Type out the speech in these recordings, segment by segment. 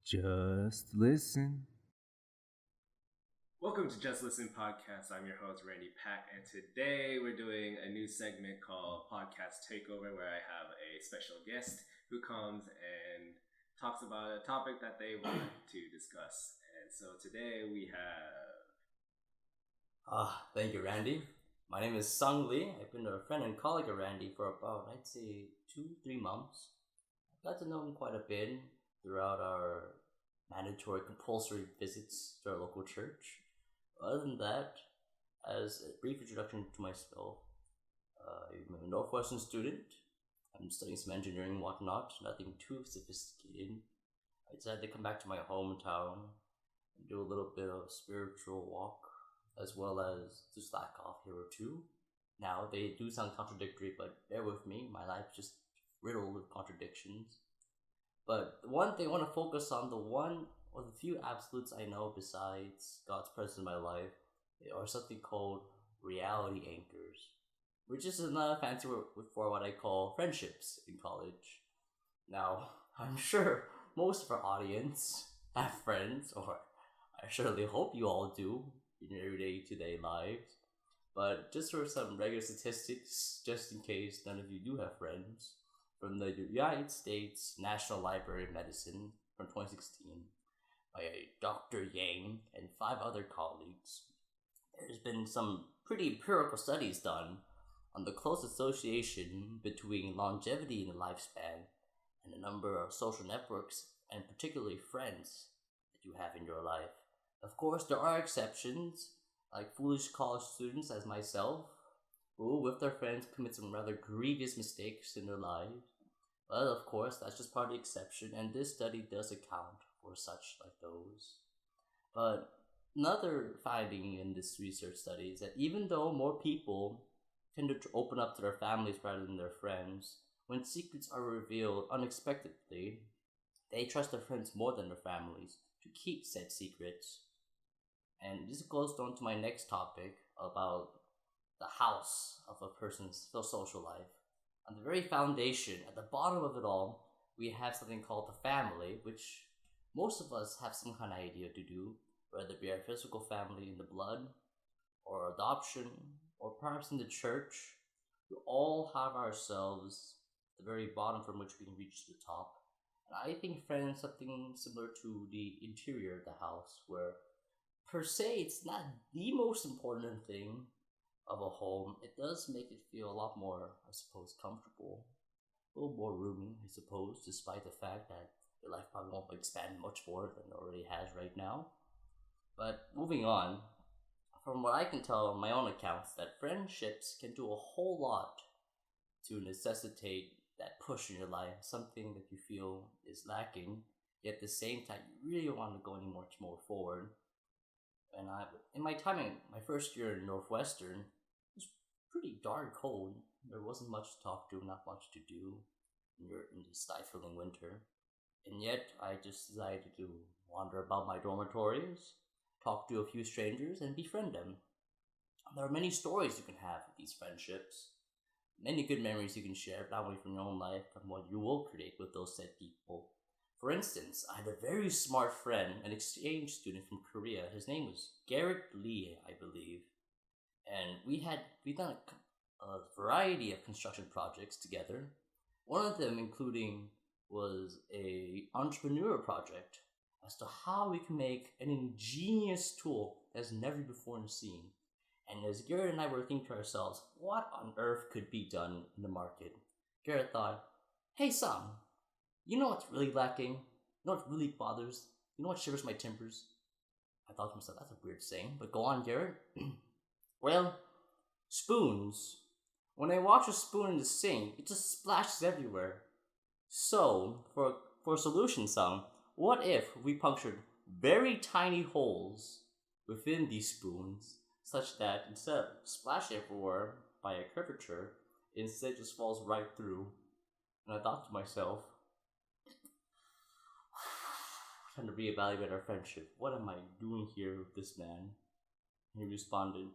Just listen. Welcome to Just Listen Podcast. I'm your host, Randy Pack, and today we're doing a new segment called Podcast Takeover where I have a special guest who comes and talks about a topic that they want to discuss. And so today we have... Thank you, Randy. My name is Sung Lee. I've been a friend and colleague of Randy for about, I'd say, 2-3 months. I've got to know him quite a bit throughout our mandatory compulsory visits to our local church. Other than that, as a brief introduction to myself, I'm a Northwestern student. I'm studying some engineering and whatnot, nothing too sophisticated. I decided to come back to my hometown and do a little bit of spiritual walk, as well as to slack off here or two. Now, they do sound contradictory, but bear with me, my life's just riddled with contradictions. But the one thing I want to focus on, the one or the few absolutes I know besides God's presence in my life, are something called reality anchors, which is another fancy word for what I call friendships in college. Now, I'm sure most of our audience have friends, or I surely hope you all do in your day-to-day lives. But just for some regular statistics, just in case none of you do have friends, from the United States National Library of Medicine from 2016 by Dr. Yang and 5 other colleagues, there's been some pretty empirical studies done on the close association between longevity in the lifespan and the number of social networks and particularly friends that you have in your life. Of course, there are exceptions, like foolish college students as myself, who, with their friends, commit some rather grievous mistakes in their lives. But of course, that's just part of the exception, and this study does account for such like those. But another finding in this research study is that even though more people tend to open up to their families rather than their friends, when secrets are revealed unexpectedly, they trust their friends more than their families to keep said secrets. And this goes on to my next topic about the house of a person's social life. On the very foundation, at the bottom of it all, we have something called the family, which most of us have some kind of idea to do, whether it be our physical family in the blood, or adoption, or perhaps in the church. We all have ourselves at the very bottom from which we can reach to the top. And I think friends something similar to the interior of the house, where per se it's not the most important thing of a home. It does make it feel a lot more, I suppose, comfortable, a little more roomy, I suppose, despite the fact that your life probably won't expand much more than it already has right now. But moving on, from what I can tell on my own accounts, that friendships can do a whole lot to necessitate that push in your life, something that you feel is lacking, yet at the same time you really want to go any much more forward. And in my time in my first year in Northwestern, it was pretty darn cold. There wasn't much to talk to, not much to do in the stifling winter. And yet, I just decided to wander about my dormitories, talk to a few strangers, and befriend them. There are many stories you can have with these friendships, many good memories you can share, not only from your own life, but what you will create with those said people. For instance, I had a very smart friend, an exchange student from Korea. His name was Garrett Lee, I believe. And we've done a variety of construction projects together. One of them including was a entrepreneur project as to how we can make an ingenious tool that's never before seen. And as Garrett and I were thinking to ourselves, what on earth could be done in the market? Garrett thought, hey Sam, you know what's really lacking? You know what really bothers? You know what shivers my timbers? I thought to myself, that's a weird saying, but go on, Garrett. Well, spoons. When I wash a spoon in the sink, it just splashes everywhere. So, for a solution, Sam, what if we punctured very tiny holes within these spoons, such that instead of splashing everywhere by a curvature, it instead just falls right through? And I thought to myself, trying to reevaluate our friendship. What am I doing here with this man? And he responded,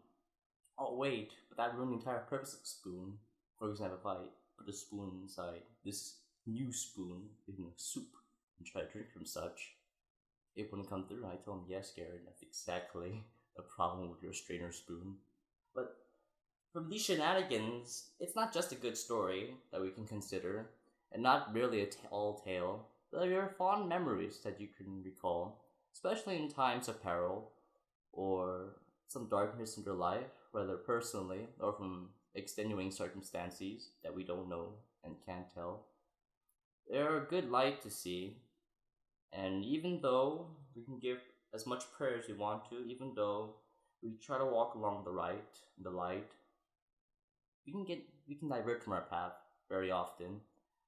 oh wait, but that ruined the entire purpose of a spoon. For example, if I put a spoon inside this new spoon in a soup and try to drink from such, it wouldn't come through. I told him, yes, Garrett, that's exactly the problem with your strainer spoon. But from these shenanigans, it's not just a good story that we can consider, and not merely a tall tale, but there are fond memories that you can recall, especially in times of peril or some darkness in your life, whether personally or from extenuating circumstances that we don't know and can't tell. They're a good light to see, and even though we can give as much prayer as we want to, even though we try to walk along the light, we can divert from our path very often.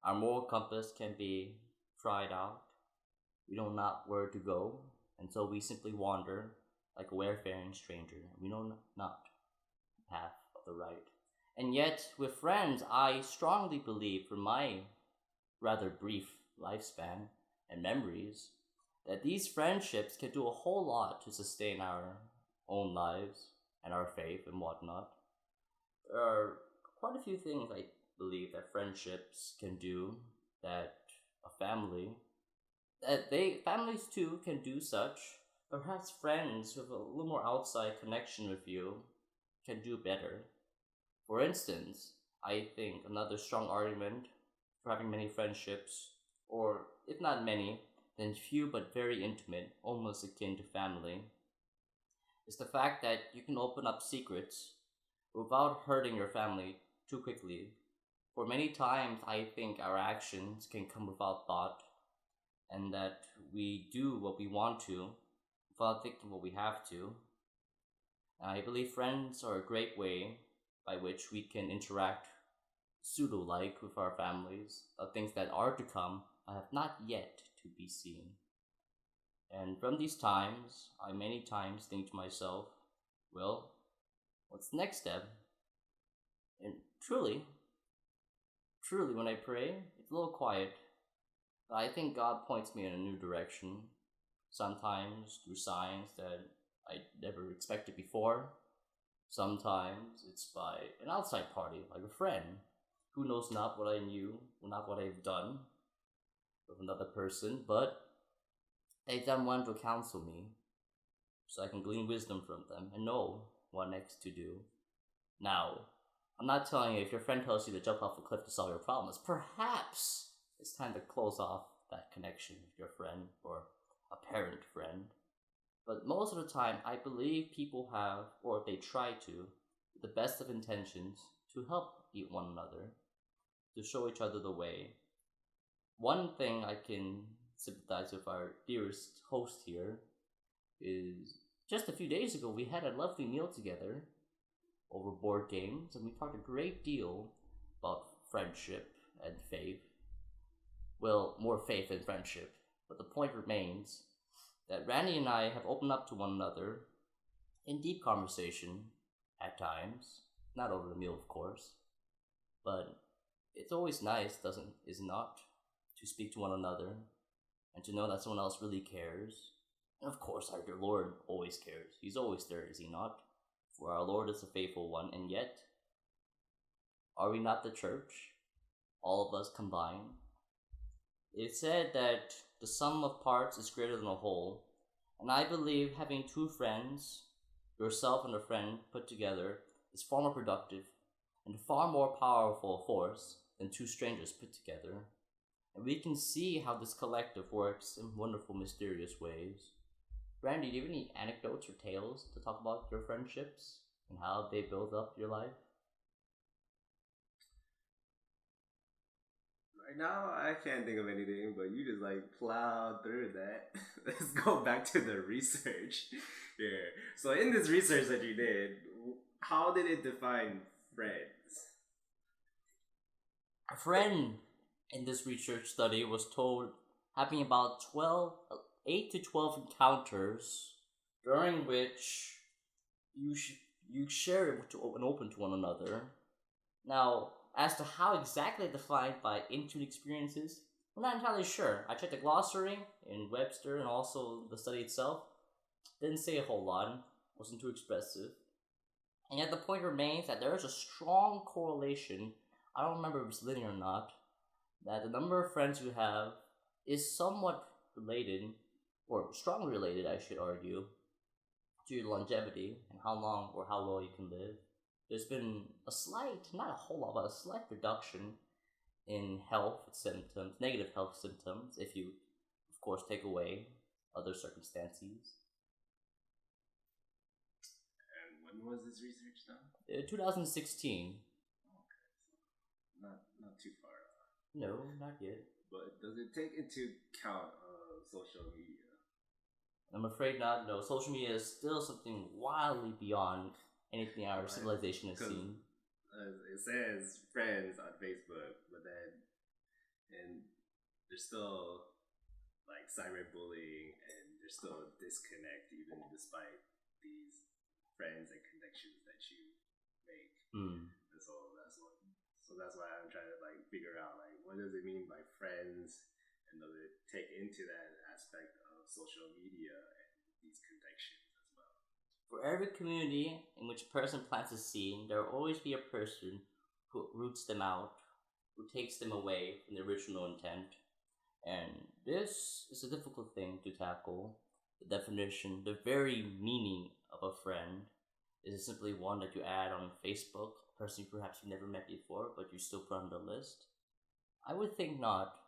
Our moral compass can be tried out. We know not where to go, and so we simply wander like a wayfaring stranger. We know not the path of the right. And yet, with friends, I strongly believe, from my rather brief lifespan and memories, that these friendships can do a whole lot to sustain our own lives and our faith and whatnot. There are quite a few things I believe that friendships can do that a family families too can do such. Perhaps friends with a little more outside connection with you can do better. For instance, I think another strong argument for having many friendships, or if not many, then few but very intimate, almost akin to family, is the fact that you can open up secrets without hurting your family too quickly. For many times, I think our actions can come without thought, and that we do what we want to without thinking what we have to. And I believe friends are a great way by which we can interact pseudo-like with our families of things that are to come but have not yet to be seen. And from these times, I many times think to myself, well, what's the next step? And truly, when I pray, it's a little quiet, but I think God points me in a new direction, sometimes through signs that I never expected before. Sometimes it's by an outside party, like a friend, who knows not what I knew, not what I've done with another person, but they've done one to counsel me, so I can glean wisdom from them and know what next to do. Now, I'm not telling you if your friend tells you to jump off a cliff to solve your problems, perhaps it's time to close off that connection with your friend or a parent friend. But most of the time, I believe people have, or they try to, with the best of intentions, to help one another, to show each other the way. One thing I can sympathize with our dearest host here is just a few days ago we had a lovely meal together over board games, and we talked a great deal about friendship and faith. Well, more faith than friendship, but the point remains that Randy and I have opened up to one another in deep conversation at times, not over the meal, of course, but it's always nice, is it not, to speak to one another and to know that someone else really cares. And of course, our dear Lord always cares. He's always there, is he not? For our Lord is a faithful one, and yet, are we not the church? All of us combined. It's said that the sum of parts is greater than a whole, and I believe having two friends, yourself and a friend put together, is far more productive and far more powerful force than two strangers put together. And we can see how this collective works in wonderful, mysterious ways. Randy, do you have any anecdotes or tales to talk about your friendships and how they build up your life? Right now, I can't think of anything, but you just plowed through that. Let's go back to the research here. So, in this research that you did, how did it define friends? A friend in this research study was told having about 8 to 12 encounters during which you share and open to one another. Now, as to how exactly defined by intimate experiences, we're not entirely sure. I checked the glossary in Webster and also the study itself. Didn't say a whole lot, wasn't too expressive. And yet the point remains that there is a strong correlation, I don't remember if it's linear or not, that the number of friends you have is somewhat related or strongly related, I should argue, to your longevity and how long or how well you can live. There's been a slight, not a whole lot, but a slight reduction in health symptoms, negative health symptoms, if you, of course, take away other circumstances. And when was this research done? 2016. Okay, so not too far off. No, not yet. But does it take into account social media? I'm afraid not. No, social media is still something wildly beyond anything our Right. civilization has 'Cause, seen. It says friends on Facebook, but then and there's still like cyberbullying and there's still a disconnect even despite these friends and connections that you make. Hmm. And so that's why I'm trying to like figure out like what does it mean by friends, and does it take into that aspect of social media and these connections as well? For every community in which a person plants a seed, there will always be a person who roots them out, who takes them away from the original intent. And this is a difficult thing to tackle. The definition, the very meaning of a friend, is it simply one that you add on Facebook, a person perhaps you never met before, but you still put on the list? I would think not,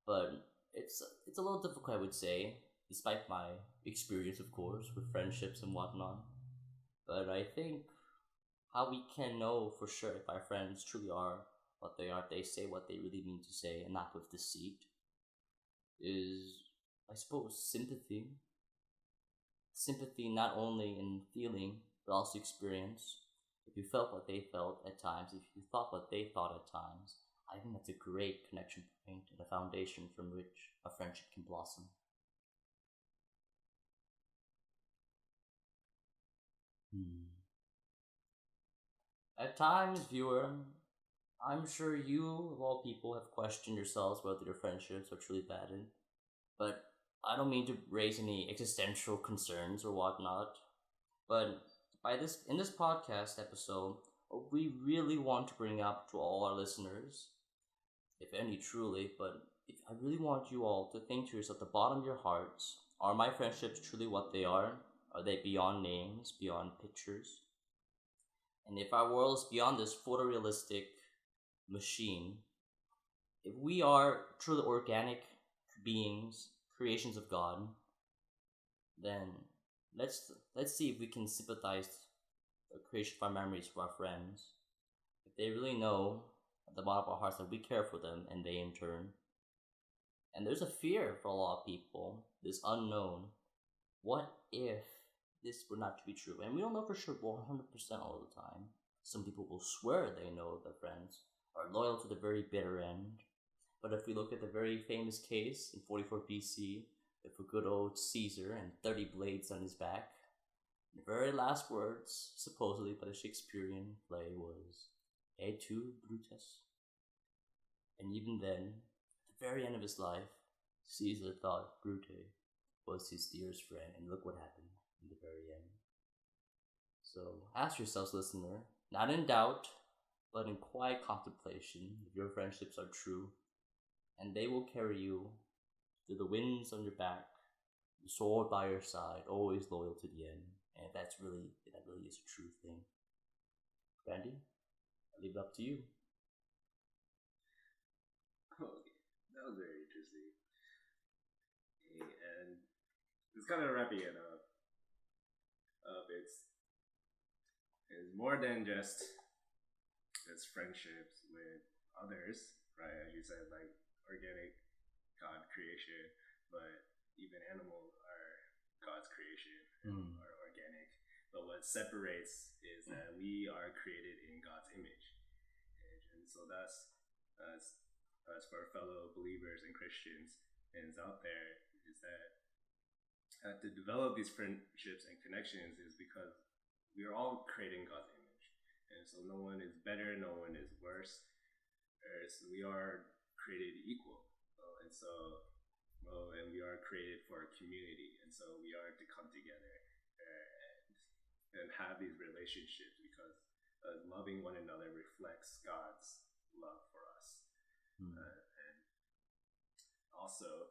but it's a little difficult, I would say, despite my experience, of course, with friendships and whatnot. But I think how we can know for sure if our friends truly are what they are, they say what they really mean to say, and not with deceit, is, I suppose, sympathy. Sympathy not only in feeling, but also experience. If you felt what they felt at times, if you thought what they thought at times, I think that's a great connection point and a foundation from which a friendship can blossom. At times, viewer, I'm sure you, of all people, have questioned yourselves whether your friendships are truly valid. But I don't mean to raise any existential concerns or whatnot. But in this podcast episode, what we really want to bring up to all our listeners, if any truly, but if I really want you all to think to yourself at the bottom of your hearts, are my friendships truly what they are? Are they beyond names, beyond pictures? And if our world is beyond this photorealistic machine, if we are truly organic beings, creations of God, then let's see if we can sympathize the creation of our memories for our friends. If they really know at the bottom of our hearts that we care for them and they in turn. And there's a fear for a lot of people, this unknown. What if this were not to be true? And we don't know for sure 100% all the time. Some people will swear they know their friends are loyal to the very bitter end. But if we look at the very famous case in 44 BC, with a good old Caesar and 30 blades on his back, the very last words, supposedly by the Shakespearean play, was "Et tu, Brutus?" And even then, at the very end of his life, Caesar thought Brute was his dearest friend, and look what happened in the very end. So ask yourselves, listener, not in doubt, but in quiet contemplation, if your friendships are true, and they will carry you through the winds on your back, the sword by your side, always loyal to the end. And that really is a true thing. Randy, I leave it up to you. Okay, that was very interesting. And it's kind of wrapping it up. It's more than just it's friendships with others, right? As you said, like organic God creation, but even animals are God's creation, are organic. But what separates is that we are created in God's image, and so that's for fellow believers and Christians and out there is that to develop these friendships and connections is because we are all creating God's image, and so no one is better, no one is worse. We are created equal, and we are created for a community, and so we are to come together and have these relationships because loving one another reflects God's love for us. And also,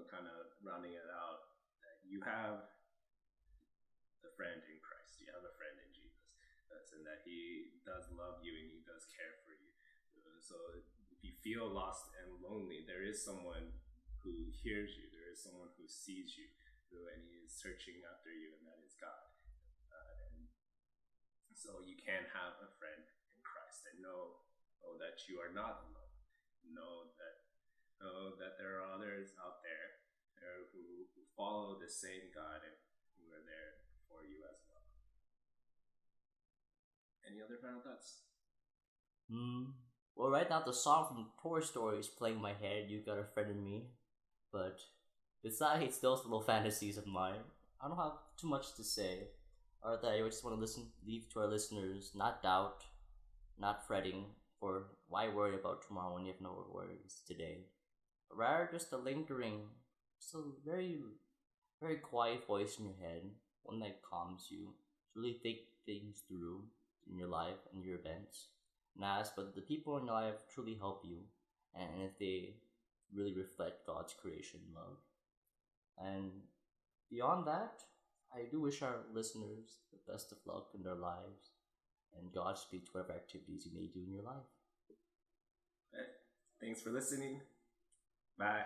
kind of rounding it out, that you have a friend in Christ. You have a friend in Jesus, and that He does love you and He does care for you. So if you feel lost and lonely, there is someone who hears you. There is someone who sees you, and He is searching after you, and that is God. And so you can have a friend in Christ and know that you are not alone. Know that there are others out there who follow the same God and who are there for you as well. Any other final thoughts? Well, right now the song from Toy Story is playing in my head. You got a friend in me, but besides those little fantasies of mine, I don't have too much to say. Or that I just want to leave to our listeners: not doubt, not fretting, for why worry about tomorrow when you have no worries today. Rather, just a lingering, just a very, very quiet voice in your head, one that calms you, to really think things through in your life and your events, and ask whether the people in your life truly help you, and if they really reflect God's creation love. And beyond that, I do wish our listeners the best of luck in their lives, and Godspeed to whatever activities you may do in your life. Okay. Thanks for listening. Bye.